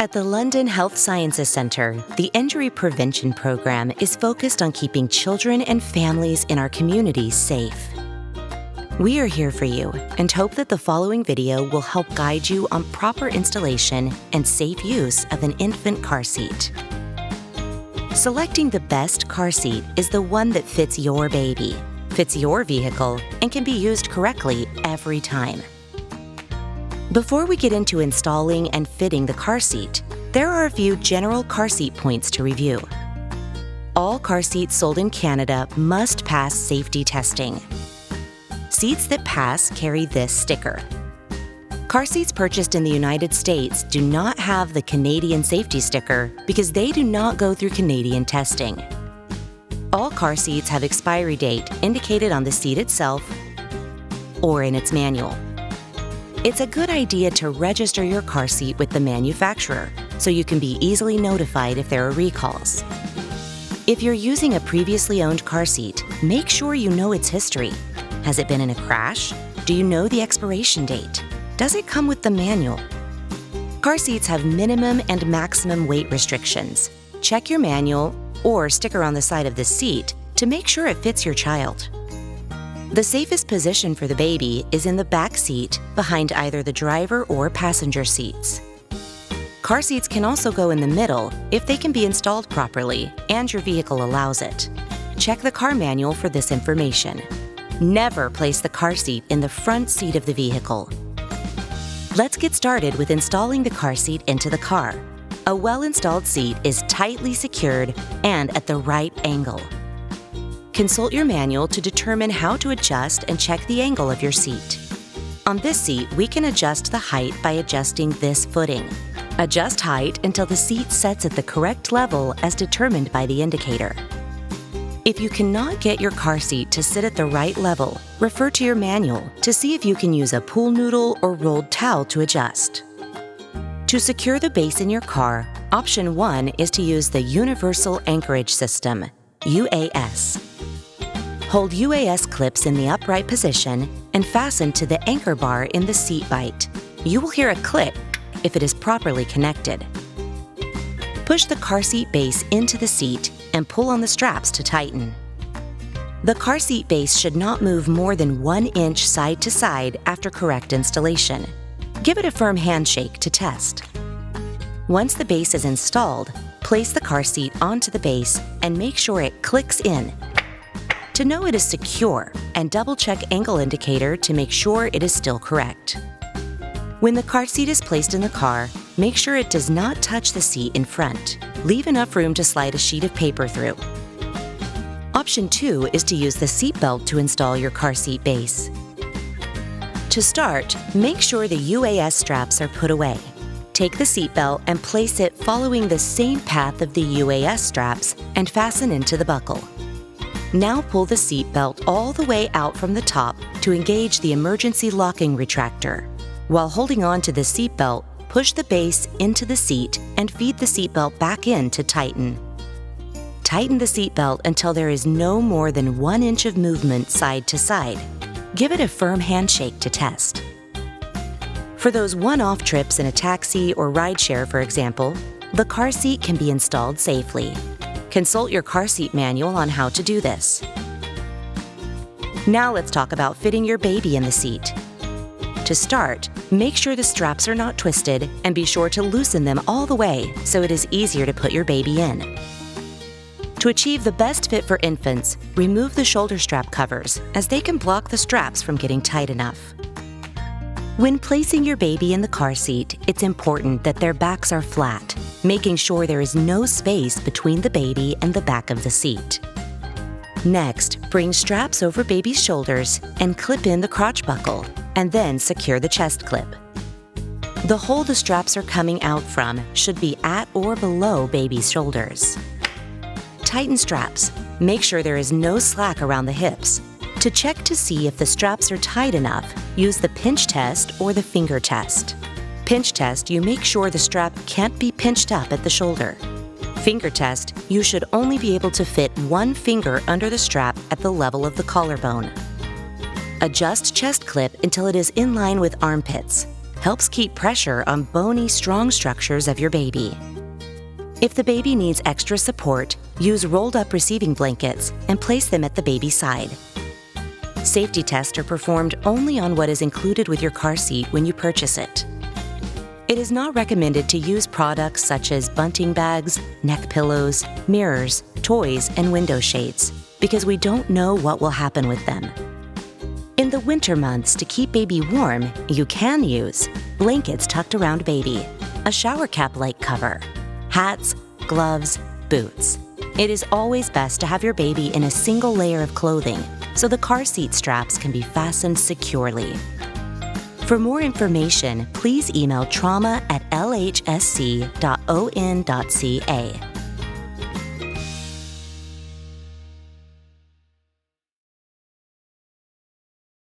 At the London Health Sciences Centre, the Injury Prevention Program is focused on keeping children and families in our communities safe. We are here for you and hope that the following video will help guide you on proper installation and safe use of an infant car seat. Selecting the best car seat is the one that fits your baby, fits your vehicle, and can be used correctly every time. Before we get into installing and fitting the car seat, there are a few general car seat points to review. All car seats sold in Canada must pass safety testing. Seats that pass carry this sticker. Car seats purchased in the United States do not have the Canadian safety sticker because they do not go through Canadian testing. All car seats have expiry date indicated on the seat itself or in its manual. It's a good idea to register your car seat with the manufacturer so you can be easily notified if there are recalls. If you're using a previously owned car seat, make sure you know its history. Has it been in a crash? Do you know the expiration date? Does it come with the manual? Car seats have minimum and maximum weight restrictions. Check your manual or sticker on the side of the seat to make sure it fits your child. The safest position for the baby is in the back seat behind either the driver or passenger seats. Car seats can also go in the middle if they can be installed properly and your vehicle allows it. Check the car manual for this information. Never place the car seat in the front seat of the vehicle. Let's get started with installing the car seat into the car. A well-installed seat is tightly secured and at the right angle. Consult your manual to determine how to adjust and check the angle of your seat. On this seat, we can adjust the height by adjusting this footing. Adjust height until the seat sets at the correct level as determined by the indicator. If you cannot get your car seat to sit at the right level, refer to your manual to see if you can use a pool noodle or rolled towel to adjust. To secure the base in your car, option 1 is to use the Universal Anchorage System, UAS. Hold UAS clips in the upright position and fasten to the anchor bar in the seat bight. You will hear a click if it is properly connected. Push the car seat base into the seat and pull on the straps to tighten. The car seat base should not move more than 1 inch side to side after correct installation. Give it a firm handshake to test. Once the base is installed, place the car seat onto the base and make sure it clicks in. To know it is secure, and double-check angle indicator to make sure it is still correct. When the car seat is placed in the car, make sure it does not touch the seat in front. Leave enough room to slide a sheet of paper through. Option 2 is to use the seat belt to install your car seat base. To start, make sure the UAS straps are put away. Take the seat belt and place it following the same path of the UAS straps and fasten into the buckle. Now pull the seat belt all the way out from the top to engage the emergency locking retractor. While holding on to the seat belt, push the base into the seat and feed the seat belt back in to tighten. Tighten the seat belt until there is no more than 1 inch of movement side to side. Give it a firm handshake to test. For those one-off trips in a taxi or rideshare, for example, the car seat can be installed safely. Consult your car seat manual on how to do this. Now let's talk about fitting your baby in the seat. To start, make sure the straps are not twisted and be sure to loosen them all the way so it is easier to put your baby in. To achieve the best fit for infants, remove the shoulder strap covers as they can block the straps from getting tight enough. When placing your baby in the car seat, it's important that their backs are flat, making sure there is no space between the baby and the back of the seat. Next, bring straps over baby's shoulders and clip in the crotch buckle, and then secure the chest clip. The hole the straps are coming out from should be at or below baby's shoulders. Tighten straps. Make sure there is no slack around the hips. To check to see if the straps are tight enough, use the pinch test or the finger test. Pinch test, you make sure the strap can't be pinched up at the shoulder. Finger test, you should only be able to fit 1 finger under the strap at the level of the collarbone. Adjust chest clip until it is in line with armpits. helps keep pressure on bony, strong structures of your baby. If the baby needs extra support, use rolled-up receiving blankets and place them at the baby's side. Safety tests are performed only on what is included with your car seat when you purchase it. It is not recommended to use products such as bunting bags, neck pillows, mirrors, toys, and window shades because we don't know what will happen with them. In the winter months, to keep baby warm, you can use blankets tucked around baby, a shower cap-like cover, hats, gloves, boots. It is always best to have your baby in a single layer of clothing so the car seat straps can be fastened securely. For more information, please email trauma@lhsc.on.ca.